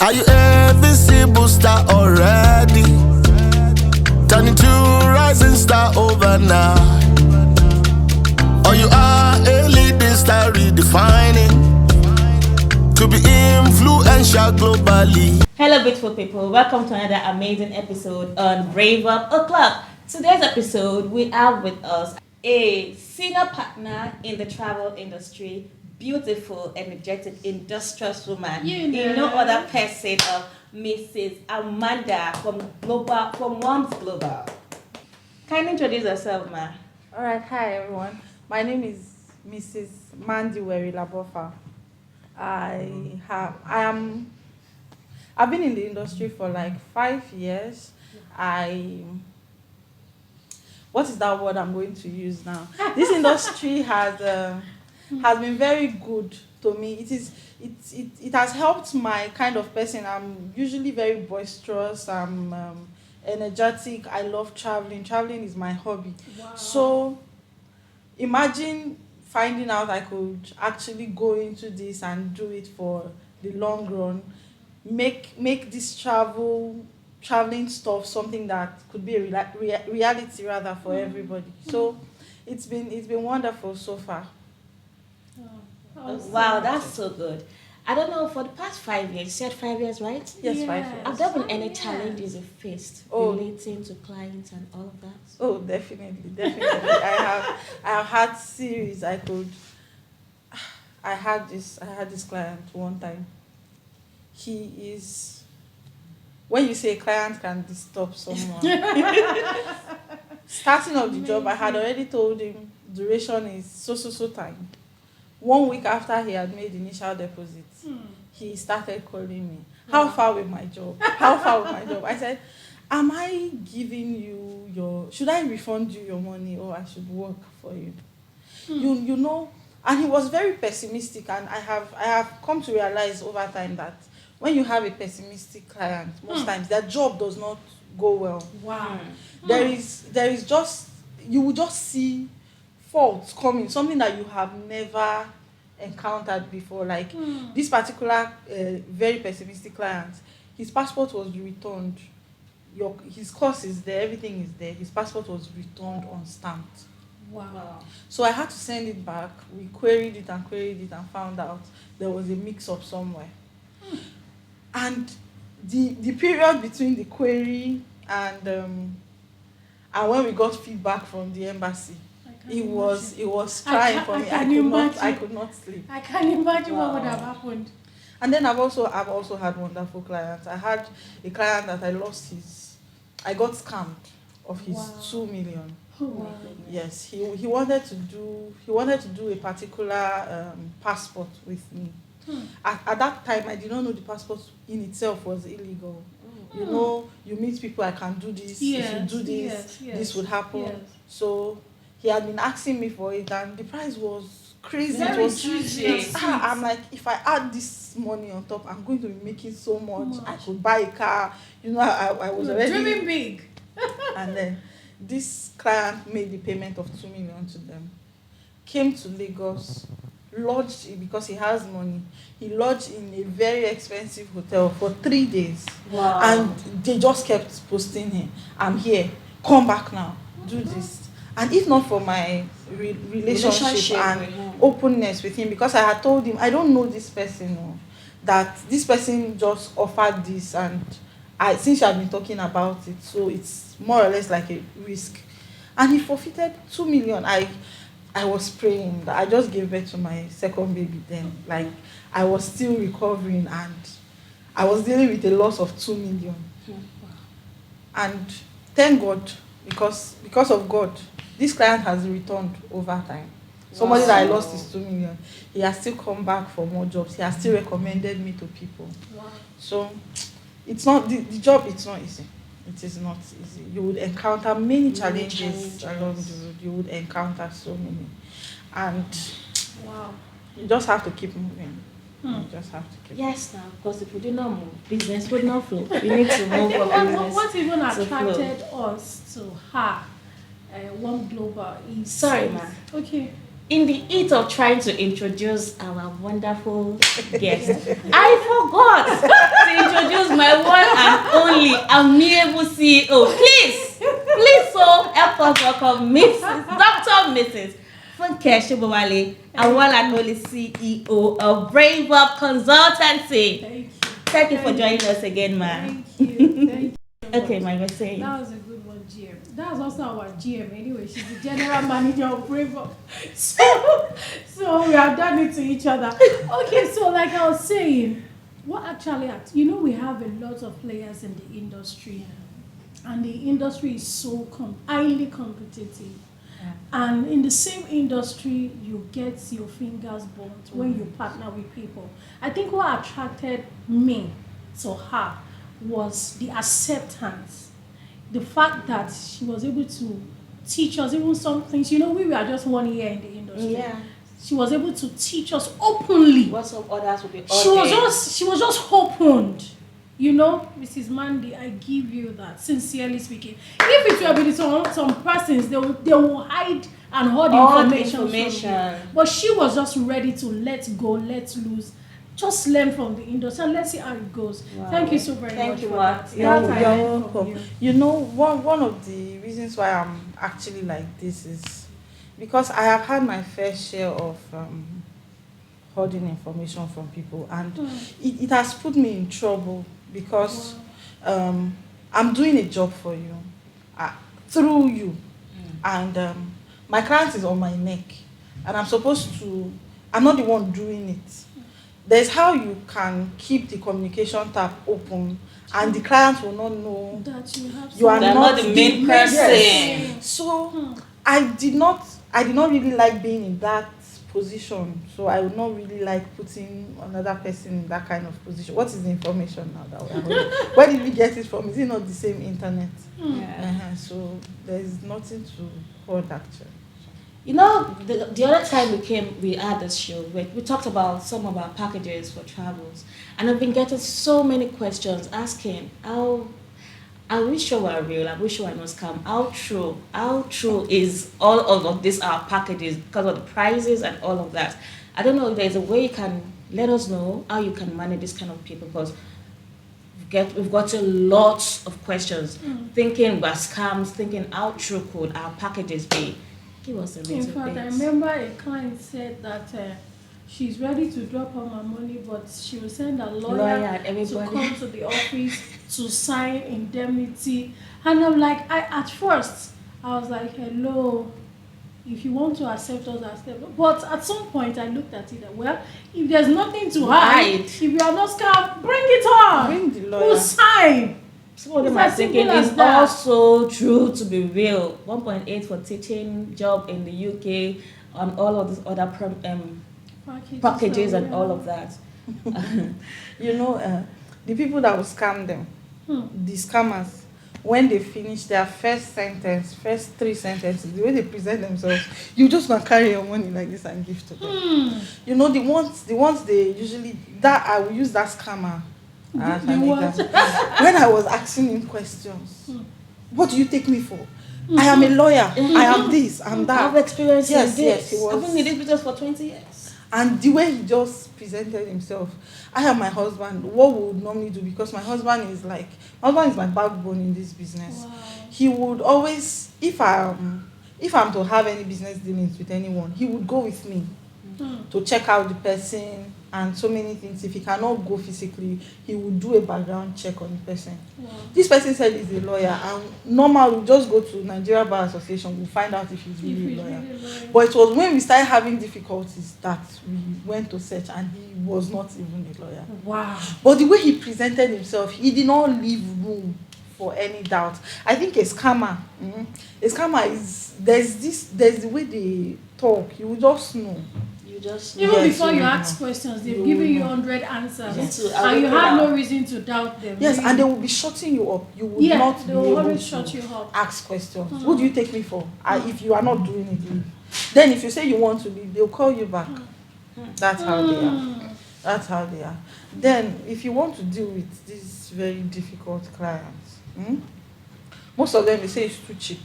Are you a visible star already? Turning to rising star overnight. Or you are a leading star redefining. Could be influential globally. Hello, beautiful people. Welcome to another amazing episode on Brave Up O'Clock. Today's episode, we have with us a senior partner in the travel industry, beautiful, energetic, industrious woman. In no other person of Mrs. Amanda from Moms Global. Kindly introduce yourself, ma. All right, hi everyone. My name is Mrs. Mandy Labofa. I've been in the industry for like 5 years. What is that word I'm going to use now? This industry has been very good to me. It has helped my kind of person. I'm usually very boisterous. I'm energetic. I love traveling. Traveling is my hobby. Wow. So imagine finding out I could actually go into this and do it for the long run, make this traveling stuff something that could be a reality rather for everybody. So it's been wonderful so far. Wow, that's so good. I don't know, for the past 5 years, you said 5 years, right? Yes, Yes. 5 years. Have there been any challenges you faced Oh. relating to clients and all of that? Oh, definitely. I have had series. I had this client one time. He is, when you say a client can disturb someone. Starting of the job, I had already told him duration is so time. 1 week after he had made initial deposit, he started calling me. How far with my job? How far with my job? I said, am I giving you should I refund you your money or I should work for you? You know, and he was very pessimistic, and I have come to realize over time that when you have a pessimistic client, most times their job does not go well. Wow. There is just, you will just see faults coming, something that you have never encountered before. Like this particular very pessimistic client, his passport was returned. His course is there, everything is there. His passport was returned unstamped. Wow. So I had to send it back. We queried it and found out there was a mix-up somewhere. And the period between the query and when we got feedback from the embassy, it was trying for me. I could not sleep. I can't imagine what would Wow. have happened. And then I've also had wonderful clients. I had a client that I got scammed of his Wow. 2 million. Oh, wow. Yes, he wanted to do a particular passport with me. At that time, I did not know the passport in itself was illegal. You know, you meet people, I can do this. If you Yes, do this, yes, this would happen. yes. So he had been asking me for it, and the price was crazy. Very It was juicy. I'm like, if I add this money on top, I'm going to be making so much. I could buy a car. You know, I was already Dreaming big. and then this client made the payment of 2 million to them, came to Lagos, lodged, because he has money, he lodged in a very expensive hotel for 3 days. Wow. And they just kept posting him, I'm here, come back now, do this. And if not for my relationship and with him. openness with him, because I had told him I don't know this person, that this person just offered this, and since you have been talking about it, so it's more or less like a risk. And he forfeited 2 million. I was praying that I just gave birth to my second baby then. Like, I was still recovering, and I was dealing with a loss of 2 million. And thank God, because of God, this client has returned over time. Somebody that I lost his 2 million, he has still come back for more jobs. He has still recommended me to people. Wow. So it's not the job. It's not easy. It is not easy. You would encounter many challenges along the road. You would encounter so many, and Wow. you just have to keep moving. You just have to keep. Yes, now, because if we do not move, business would not flow. We need to move for business. What even to flow. attracted us to her, One Global, is... Sorry, ma. Okay. in the heat of trying to introduce our wonderful guest, I forgot to introduce my one and only amiable CEO. Please, so help us welcome Dr. Mrs. Funke Shibowale, our one and only CEO of Brave Up Consultancy. Thank you. Thank you for joining us again, man. Thank you. Thank you. Okay, my was saying. That was a good one, GM. That was also our GM anyway. She's the general manager of Brave Up. So we have done it to each other. Okay, so like I was saying, what actually, we have a lot of players in the industry, and the industry is so highly competitive. Yeah. And in the same industry, you get your fingers burnt when you partner with people. I think what attracted me to her was the acceptance, the fact that she was able to teach us even some things. We were just 1 year in the industry. Yeah. She was able to teach us openly. What some others would be She was just opened. Mrs. Mandy, I give you that, sincerely speaking. If it were with some persons, they will hide and hold information from you. But she was just ready to let go, let loose, just learn from the industry, and let's see how it goes. Wow. Thank you so very much for that. You're welcome. One of the reasons why I'm actually like this is because I have had my fair share of holding information from people, and it has put me in trouble because I'm doing a job for you, through you, and my client is on my neck, and I'm not the one doing it. There's how you can keep the communication tab open, and the client will not know that you are not the main person. Yes. So I did not really like being in that position. So I would not really like putting another person in that kind of position. What is the information now that we are holding? Where did we get it from? Is it not the same internet? Yeah. So there's nothing to hold actually. The other time we had this show, we talked about some of our packages for travels, and I've been getting so many questions asking are we sure we're real? Are we sure we're not scam? How true is all of this our packages because of the prices and all of that? I don't know if there's a way you can let us know how you can manage this kind of people, because we've got a lot of questions thinking about scams, thinking how true could our packages be. Give us a little bit. In fact, I remember a client said that she's ready to drop all my money, but she will send a lawyer to come to the office to sign indemnity. And I'm like, at first, I was like, hello, if you want to accept us, accept us. But at some point, I looked at it, well, if there's nothing to hide, if you are not scam, bring it on. Bring the lawyer. Who's sign? Some of them are thinking it's also true to be real. 1.8 for teaching job in the UK, on all of these other packages and all of that. The people that will scam them, the scammers, when they finish their first 3 sentences, the way they present themselves, you just gonna carry your money like this and give to them. The ones they usually, that I will use that scammer as an example. When I was asking him questions, what do you take me for? I am a lawyer. I am this. I'm that. I have experience in this. Yes, he was. I've been in this business for 20 years. And the way he just presented himself, I have my husband. What we would normally do, because my husband is my backbone in this business. Wow. He would always, if I'm to have any business dealings with anyone, he would go with me to check out the person and so many things. If he cannot go physically, he would do a background check on the person. Wow. This person said he's a lawyer, and normal we just go to Nigeria Bar Association, we'll find out if he's really a lawyer. But it was when we started having difficulties that we went to search, and he was not even a lawyer. Wow. But the way he presented himself, he did not leave room for any doubt. I think a scammer is there's the way they talk, you will just know. Even before you ask questions, they've given you 100 answers, and you have no reason to doubt them. Yes, and they will be shutting you up. You will not be able to shut you up. ask questions. Who do you take me for? If you are not doing it, leave. Then if you say you want to leave, they'll call you back. That's how they are. Then if you want to deal with these very difficult clients, most of them, they say it's too cheap.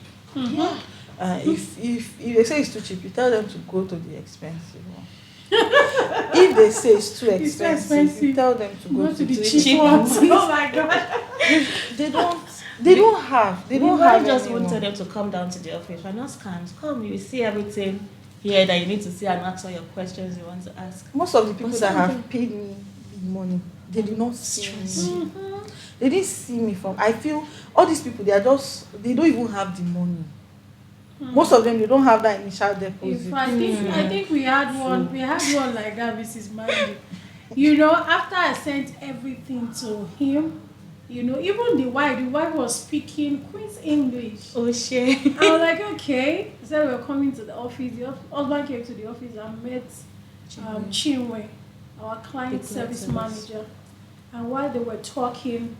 If they say it's too cheap, you tell them to go to the expensive one. If they say it's too It's too expensive, you expensive. tell them to go to the the cheap ones. Oh my god. They don't. They don't have. They don't have just anyone. won't tell them to come down to the office. Why not scan? Come, you will see everything here that you need to see and answer your questions you want to ask. Most of the people But that some of have paid me big money, they did not see me. Mhm. They didn't see me from. I feel all these people, they don't even have the money. Most of them, they don't have that initial deposit. If I think we had one like that, Mrs. Mandy. You know, after I sent everything to him, you know, even the wife was speaking Queen's English. Oh shit. I was like, okay. He said we were coming to the office. The husband came to the office and met Chinwe, our client service manager. And while they were talking,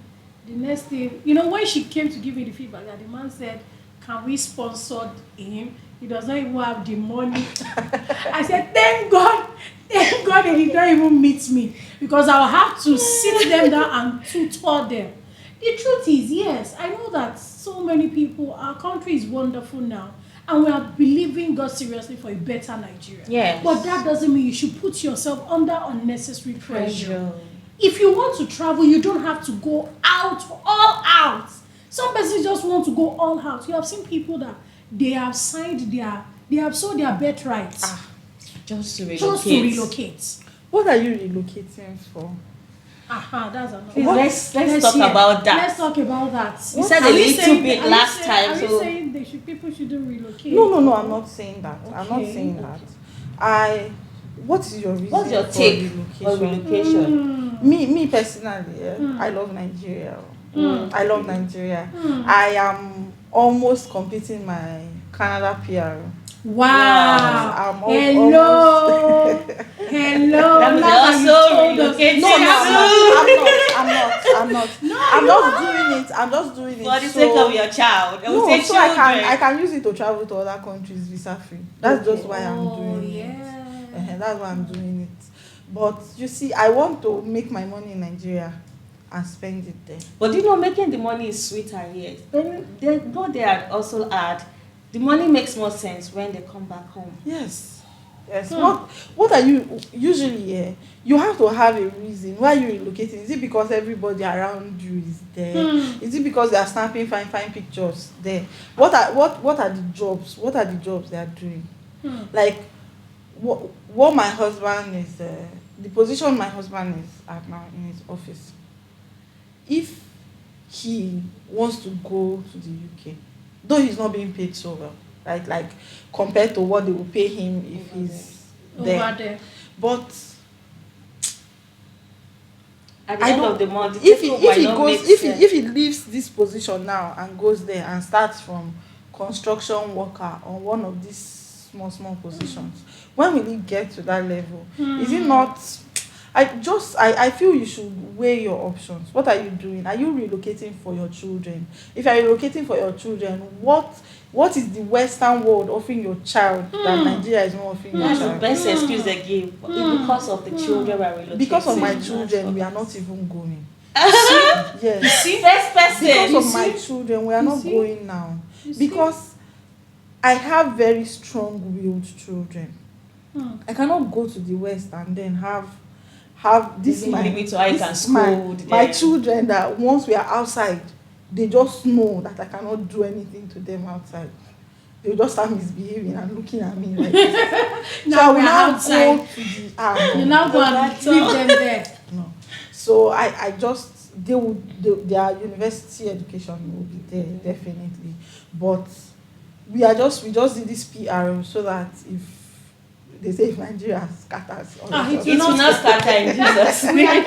the next thing, you know, when she came to give me the feedback, that the man said, can we sponsor him? He does not even have the money. I said, thank God that he don't even meet me, because I'll have to sit them down and tutor them. The truth is, yes, I know that so many people, our country is wonderful now, and we are believing God seriously for a better Nigeria. Yes. But that doesn't mean you should put yourself under unnecessary pressure. If you want to travel, you don't have to go all out. Some persons just want to go all out. You have seen people that they have sold their birthrights Just to relocate. What are you relocating for? That's another. Please, let's talk hear. about that. Let's talk about that. You said a little bit last time. Are you So saying people shouldn't relocate? No, I'm not saying that. I'm not Okay. saying that. What is your reason what's your for take relocation? on relocation? Me personally, I love Nigeria. I love Nigeria. I am almost completing my Canada PR. Wow. I'm Hello. Hello. That means Now that you're you also told us- relocating. I'm not. I'm just doing it. I'm just doing it. For the sake of your child. I would No, say so children. I can use it to travel to other countries visa free. That's just why I'm doing it. Yeah. That's why I'm doing it. But you see, I want to make my money in Nigeria and spend it there. But you know, making the money is sweeter here. Then they are also add, the money makes more sense when they come back home. Yes. What are you usually you have to have a reason why you're relocating. Is it because everybody around you is there? Is it because they are snapping fine pictures there? What are the jobs they are doing? Like what my husband is the position my husband is at now in his office. If he wants to go to the UK, though he's not being paid so well, right? Like compared to what they will pay him if he's there. Over there. But At the end of the month, if he leaves this position now and goes there and starts from construction worker on one of these small positions, when will he get to that level? Is it not? I feel you should weigh your options. What are you doing? Are you relocating for your children? If you are relocating for your children, what is the Western world offering your child that Nigeria is not offering your that's the child? best excuse they give. It's because of the children we are relocating. Because of my That's children, we are what- not even going. Yes. See, first person. Because of my children, we are not see? going now. You see? Because I have very strong-willed children. I cannot go to the West and then have this Maybe limit to how you can this my scold them. children that once we are outside, they just know that I cannot do anything to them outside. They just start misbehaving and looking at me like this. Now we are now outside. go to the You now go and leave them there. no. So I just their university education will be there definitely, but we just did this PR so that if they say if Nigeria scatters, It will not scatter in Jesus' name.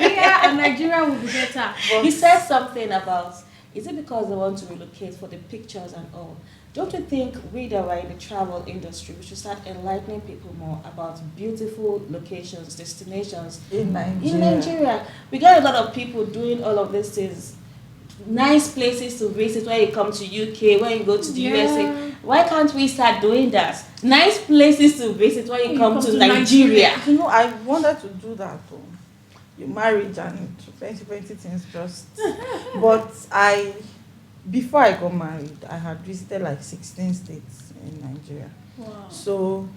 Nigeria will be better. He said something about, is it because they want to relocate for the pictures and all? Don't you think we that are in the travel industry, we should start enlightening people more about beautiful locations, destinations in Nigeria. in Nigeria? We got a lot of people doing all of these things. Nice places to visit when you come to UK, when you go to the USA. Why can't we start doing that? Nice places to visit when you come to Nigeria. You know, I wanted to do that though. You married and 2020 things just. But before I got married, I had visited like 16 states in Nigeria. Wow. So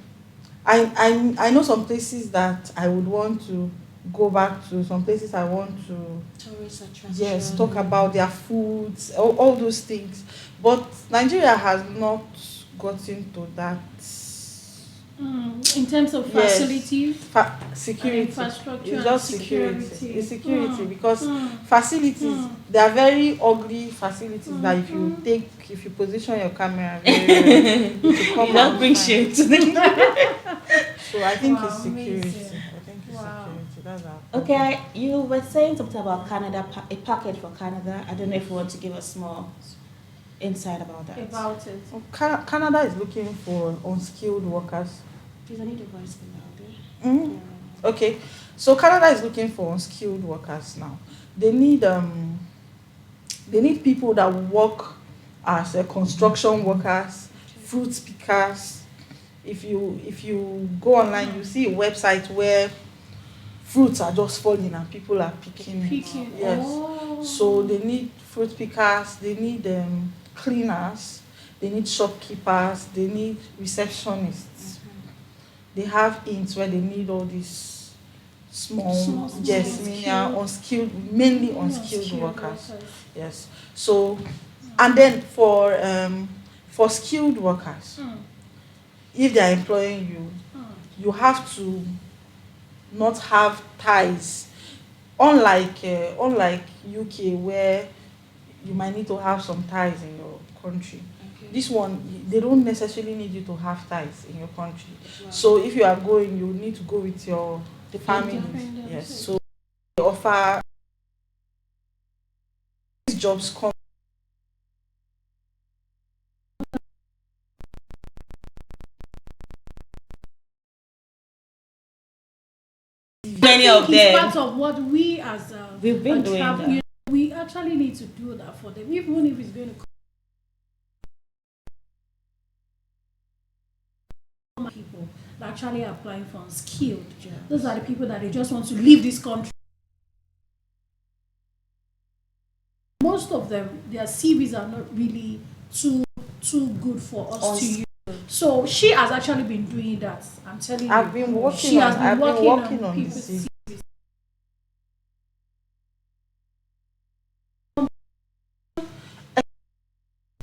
I know some places that I would want to go back to, some places I want to, Tourist attraction. yes, talk about their foods, all those things. But Nigeria has not gotten to that. In terms of Yes, facilities security. and infrastructure It's and just security. security. It's security because Mm. facilities, Mm. they are very ugly facilities that Mm. if you position your camera very well, it will come You don't out bring fine. shit. So I think Wow, it's security. amazing. I think it's Wow. security. That's our Okay, you were saying something about Canada, a package for Canada. I don't know if you want to give us more insight about that. About it. Well, Canada is looking for unskilled workers. Please, I need a voice louder. Mm. Okay, so Canada is looking for unskilled workers now. They need people that work as construction workers, fruit pickers. If you go online, you see a website where fruits are just falling and people are picking. Picking. Yes. Oh. So they need fruit pickers, they need cleaners, they need shopkeepers, they need receptionists. They have inns where they need all these small, yes, mainly unskilled workers. Yes. So, and then for skilled workers, Mm. if they are employing you, Mm. you have to not have ties. Unlike UK where you might need to have some ties in your country. Okay. This one, they don't necessarily need you to have ties in your country. Wow. So if you are going, you need to go with your family. Dependents. Yes. So they offer these jobs come. Many I of think it's them. part of what we as We've been doing travel, that. we actually need to do that for them, even if it's going to come people that actually are applying for unskilled. Yeah. Those are the people that they just want to leave this country. Most of them, their CVs are not really too good for us to use. So she has actually been doing that. I'm telling you. I've been working She on has been I've been working on people's this.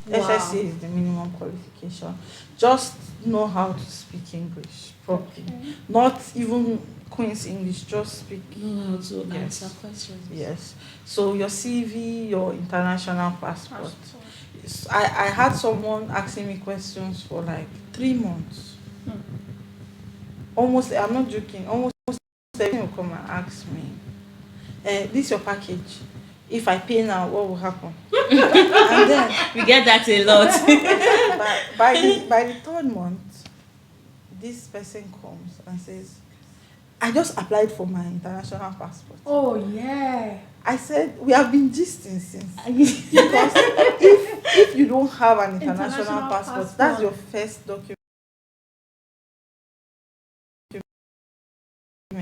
SSC is the minimum qualification. Just know how to speak English properly. Okay. Not even Queen's English, just speak. Know how to Yes. answer questions. Yes. So your CV, your international passport. Passport. I had someone asking me questions for like 3 months. Hmm. Almost, I'm not joking, almost everyone will come and ask me, this is your package. If I pay now, what will happen? And then We get that a lot. by the 3rd month, this person comes and says, I just applied for my international passport. Oh yeah. I said, we have been gisting since. Because if you don't have an international passport, that's your first document.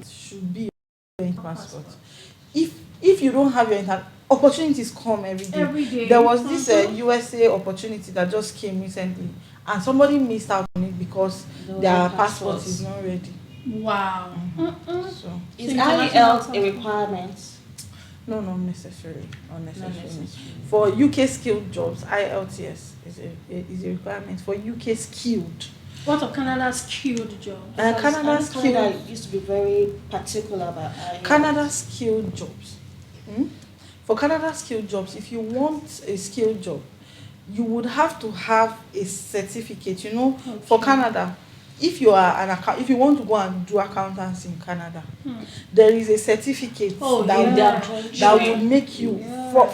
Should be your passport. If you don't have your opportunities come every day. Every day. There was this USA opportunity that just came recently, and somebody missed out on it because their passport is not ready. Wow. So Is So IELTS international a requirement? no, not necessarily. Not Not necessarily. necessarily. For UK skilled jobs, IELTS is a requirement for UK skilled. What of Canada's skilled job? Canada's Canada skilled used to be very particular about IELTS. Canada skilled jobs. For Canada skilled jobs, if you want a skilled job, you would have to have a certificate. You know, for Canada, if you are if you want to go and do accountancy in Canada, there is a certificate that would make you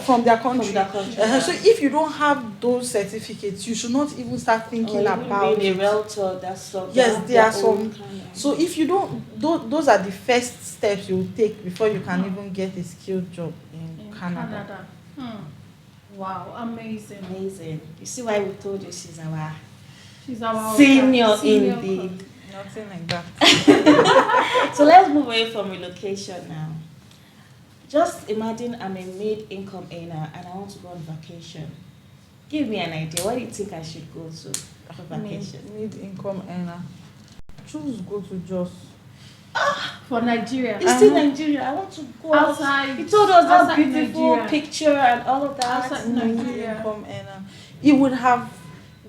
from their country. From their country, So if you don't have those certificates, you should not even start thinking about being it. a realtor, that's stuff. Yes, there are some. Kind of. So if you don't, those are the first steps you will take before you can even get a skilled job in Canada. Wow, amazing. Amazing. You see why we told you she's our She's our senior senior in the. cook. Nothing like that. So let's move away from relocation now. Just imagine I'm a mid-income earner and I want to go on vacation. Give me an idea. Where do you think I should go to for vacation? Mid-income earner. Choose go to Jos. For Nigeria. It's still Nigeria. I want to go Outside. You told us that outside beautiful Nigeria. picture and all of that. Outside Nigeria. Mid-income earner. It would have.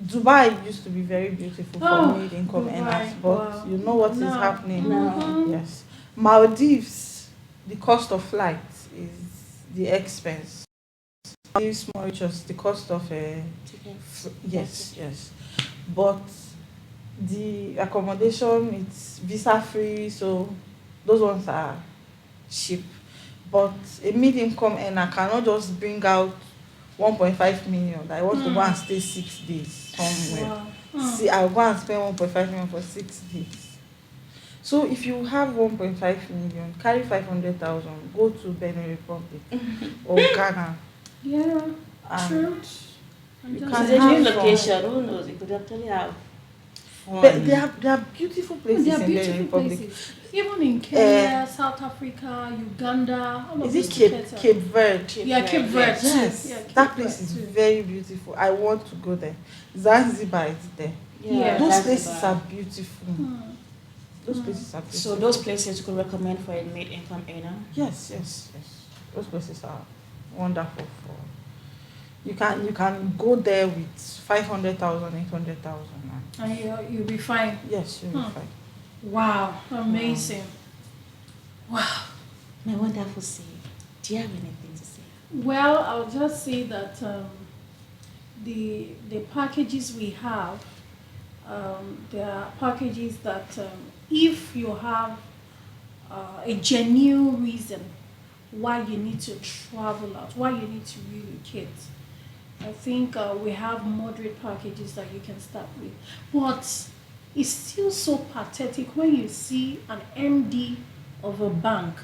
Dubai used to be very beautiful Oh, for mid-income Dubai, earners, but wow. you know what is No. happening. No. Mhm. Yes, Maldives. The cost of flight is the expense. Maldives, Mauritius, the cost of yes, yes, but the accommodation it's visa free, so those ones are cheap. But a mid-income earner cannot just bring out 1.5 million that I want to go and stay 6 days somewhere. Wow. See, I'll go and spend 1.5 million for 6 days. So if you have 1.5 million, carry 500,000, go to Benin Republic or Ghana. Yeah, and true. you I'm can It's just a have new fun. location. Who knows? You could actually have fun. There are beautiful places They are in Benin beautiful Republic. places. Even in Kenya, South Africa, Uganda, all of Is those it Cape places. Cape Verde? Yeah, Cape Verde. too. Yes, Yeah, Cape that Verde place is too. very beautiful. I want to go there. Zanzibar is there. Yeah. Those that's places about- are beautiful. Those places are beautiful. So those places you could recommend for a mid-income earner. Yes, yes, yes. Those places are wonderful for. You can go there with 500,000, 800,000. And you'll be fine. Yes, you'll be Hmm. fine. Wow, amazing. Wow. My wonderful C. Do you have anything to say? Well, I'll just say that the packages we have, there are packages that if you have a genuine reason why you need to travel out, why you need to relocate, I think we have moderate packages that you can start with. But it's still so pathetic when you see an MD of a bank,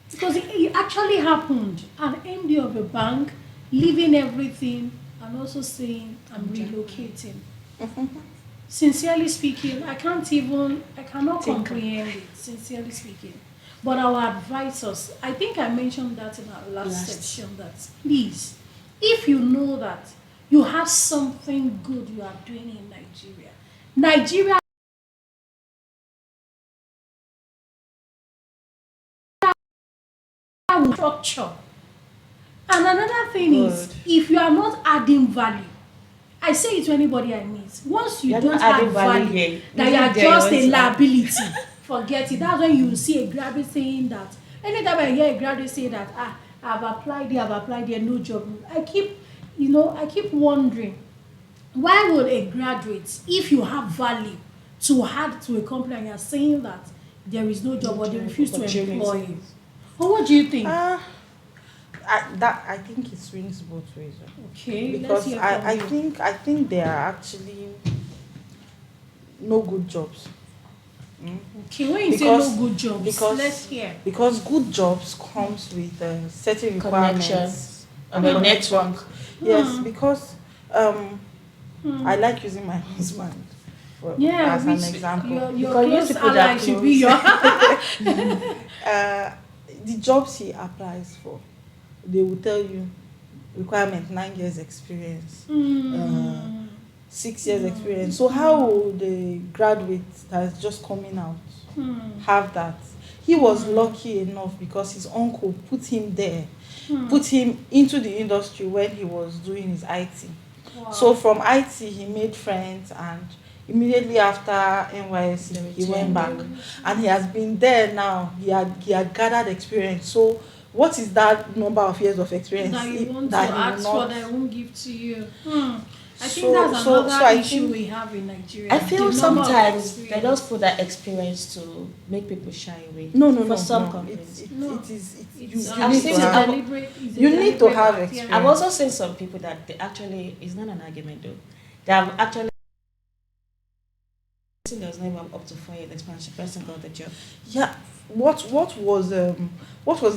because it actually happened. An MD of a bank leaving everything and also saying, I'm relocating. Sincerely speaking, I cannot Think. comprehend it, sincerely speaking. But our advisors, I think I mentioned that in our last section, that please, if you know that you have something good you are doing in Nigeria will structure. And another thing is, if you are not adding value, I say it to anybody I meet, once you You're don't not add adding value value, here. that You you are live there, just you a want to- liability, forget it. That's when you see a graduate saying that. Anytime I hear a graduate say that, I've applied there, no job. I keep wondering, why would a graduate, if you have value to add to a company and you're saying that there is no job or they refuse to employ you? Or what do you think? I think it swings both ways. Okay, let's Because hear I from you. think there are actually no good jobs. Okay, when you Because- say no good jobs, because- let's hear. Because good jobs comes with certain requirements Connections. and The connections. network. Yes, because I like using my husband Yeah, as an which example. your Because close you people that ally should be close. your. The jobs he applies for, they will tell you requirement 9 years experience, 6 years experience. So how will the graduate that's just coming out have that? He was lucky enough because his uncle put him there, put him into the industry when he was doing his IT. Wow. So from IT he made friends, and immediately after NYSC he went back, and he has been there now. He had gathered experience. So what is that number of years of experience that you want to that he will ask for not- that I won't give to you. I think So- that's so- another so I issue think- we have in Nigeria. I feel the number of sometimes they experience. just put that experience to make people shy away. No, no, For no. some no. companies. No. It is. It's I've need seen to it have. You need to have experience. I've also seen some people that they actually, it's not an argument though, they have actually, there's not even up to 4 years experience, the person got the job. Yeah, what was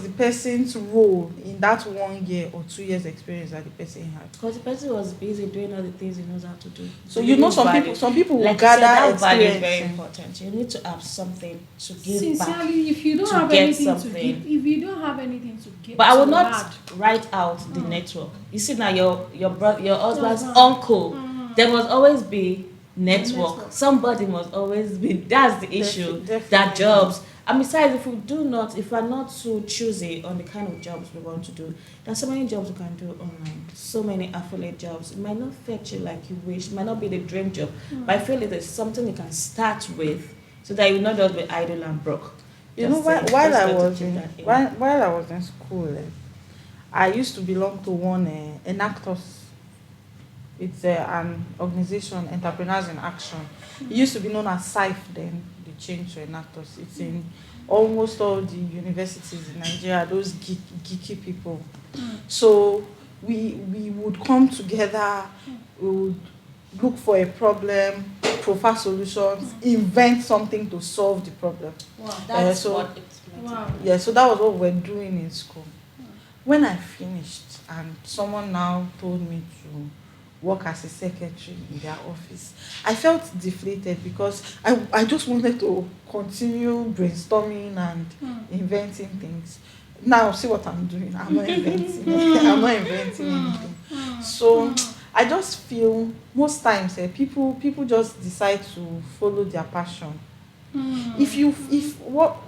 the person's role in that 1 year or 2 years experience that the person had? Because the person was busy doing all the things he knows how to do. So you know some people will like you said, gather that value is very experience. important. You need to have something to give back. Sincerely, if you don't to have get anything to something. give, if you don't have anything to give, But I will to not add, write out the network. You see now, your brother, your husband's Mhm. uncle, there must always be network. Network. Somebody must always be. That's the issue. That Definitely. jobs. And besides, if we are not so choosy on the kind of jobs we want to do, there's so many jobs we can do online. So many affiliate jobs. It might not fetch you like you wish. It might not be the dream job, but I feel it is something you can start with, so that you will not just be idle and broke. You know, Just while, say, while let's I go to was keep in that in. while I was in school, I used to belong to one Enactors. It's an organization, Entrepreneurs in Action. It used to be known as SIFE then, they changed to Enactors. It's in almost all the universities in Nigeria, those geeky people. So we would come together, we would look for a problem, profile solutions, invent something to solve the problem. wow, That's so- what it's meant to wow. Yeah, so that was what we were doing in school. When I finished and someone now told me to work as a secretary in their office, I felt deflated because I just wanted to continue brainstorming and inventing things. Now see what I'm doing. I'm not inventing I'm not inventing anything. So I just feel most times people just decide to follow their passion.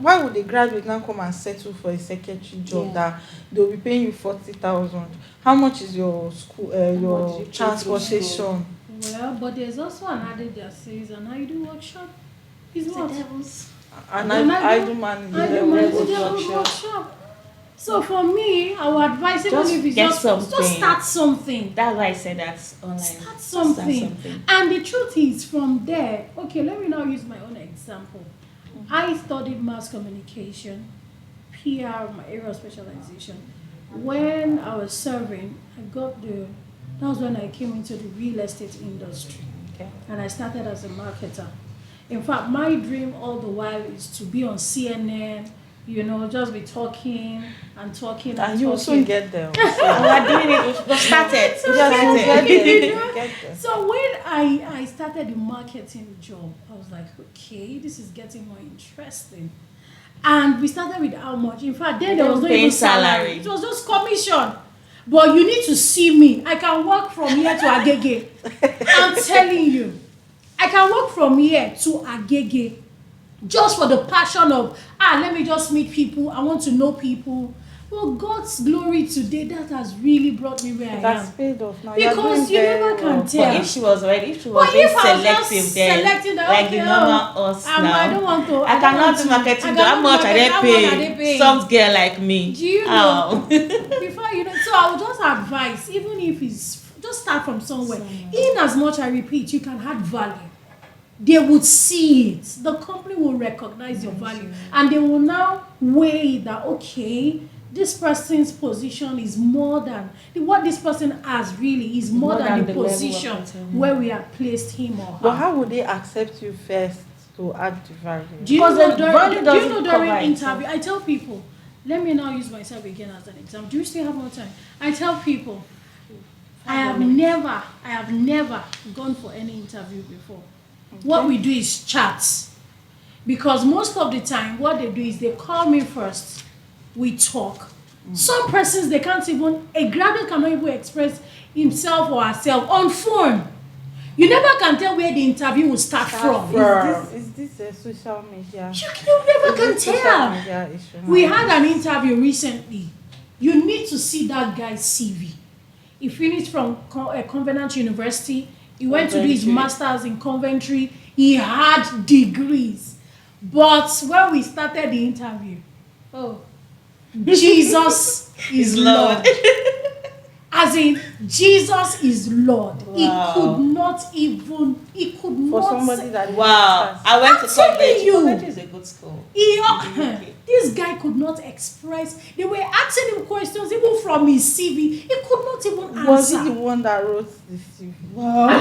Why would a graduate now come and settle for a secretary job Yeah. that they'll be paying you 40,000? How much is your school much do your you pay to transportation? Well, but there's also an adage that says, and I do workshop is It's the what? devil's. And And I do manage I the do manage the devil's devil's workshop. workshop. So for me, I would advise, even Just if it's get just something. start something. That's why I said that's online. Start Just something. And the truth is, from there, okay, let me now use my own example. I studied mass communication, PR, my area of specialization. When I was serving, that was when I came into the real estate industry. Okay. And I started as a marketer. In fact, my dream all the while is to be on CNN, just be talking and talking And you will soon talking. get there. We're doing it. We started. Yes, you get there. You get there. So when I started the marketing job, I was like, okay, this is getting more interesting. And we started with how much? In fact, then there was no Paying even salary. It was just commission. But you need to see me. I can walk from here to Agege. I'm telling you. I can walk from here to Agege just for the passion of, let me just meet people. I want to know people. Well, God's glory today, that has really brought me where I That's am. paid off now. Because you never can tell. But if she was being But if I was just selective, then selecting the like the okay, normal us now. I don't want to. I cannot do marketing. How much are they paying? Some girl like me. Do you know? Before so I would just advise, even if it's just start from somewhere. In as much I repeat, you can add value. They would see it. The company will recognize your value, and they will now weigh that. Okay, this person's position is more than what this person has. Really, is more than the level of position person. where we have placed him or her. But how would they accept you first to add the value? Do you Because know the during, value do you doesn't know cover during it. interview, I tell people, let me now use myself again as an example. Do you still have more time? I tell people, I have never gone for any interview before. What we do is chat. Because most of the time, what they do is they call me first. We talk. Some persons, they can't even, a graduate cannot even express himself or herself on phone. You never can tell where the interview will start from. Is this a social media? You never can Is this social tell. media issue? We had an interview recently. You need to see that guy's CV. He finished from Covenant University. He went to do his master's in Coventry. He had degrees. But when we started the interview, Jesus is Lord. As in, Jesus is Lord. Wow. He could For not somebody say- that Wow. I went to telling Coventry. you. Coventry is a good school. This guy could not express. They were asking him questions even from his CV. He could not even answer. Was he the one that wrote the CV? Well,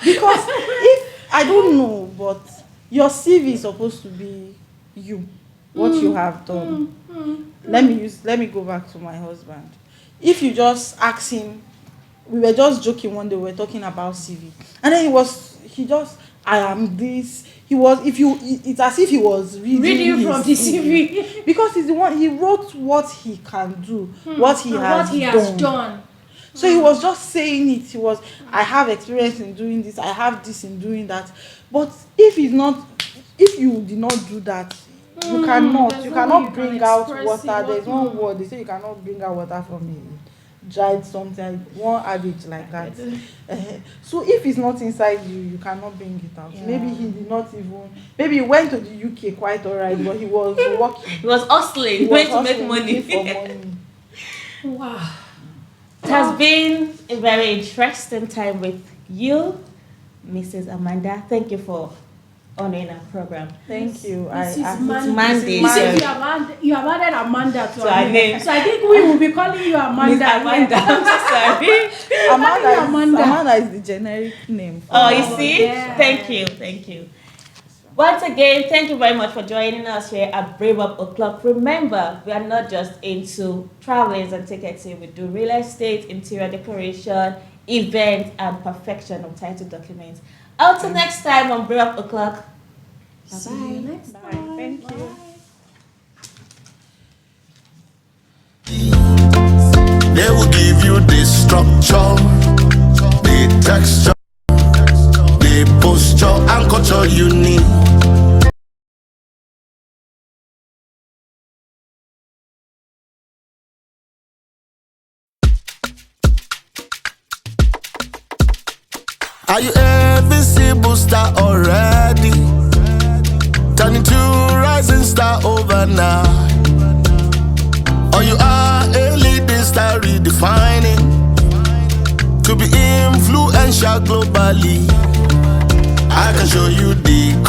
Because if I don't know, but your CV is supposed to be you, what you have done. Let me go back to my husband. If you just ask him, we were just joking one day, we were talking about CV, and then he just, I am this. He was, if you, it's as if he was reading from the CV. because he's the one, he wrote what he can do, what he has done. So he was just saying it. He was, I have experience in doing this, I have this in doing that. But if you did not do that, you cannot bring out water. There's one word, they say you cannot bring out water from a dried something, one adage like that. So if it's not inside you, you cannot bring it out. Maybe he did not even, maybe he went to the UK quite alright, but he was working. He was hustling, going to make money. For money. Wow. It has been a very interesting time with you, Mrs. Amanda. Thank you for honoring our program. Thank you. Mrs. Mandy. You see, you have added Amanda to our name. So I think we will be calling you Amanda. Miss Amanda. I'm so sorry. Amanda is the generic name. Oh, you see? Yeah. Thank you. Once again, thank you very much for joining us here at Brave Up O'Clock. Remember, we are not just into travelings and ticketing. We do real estate, interior decoration, events, and perfection of title documents. Until next time on Brave Up O'Clock. Bye-bye. See you next Bye. time. Thank you. They will give you the structure, the texture, the posture and culture you need. Are you a visible star already? Turning to rising star overnight. Or you are a leading star redefining to be influential globally. I can show you the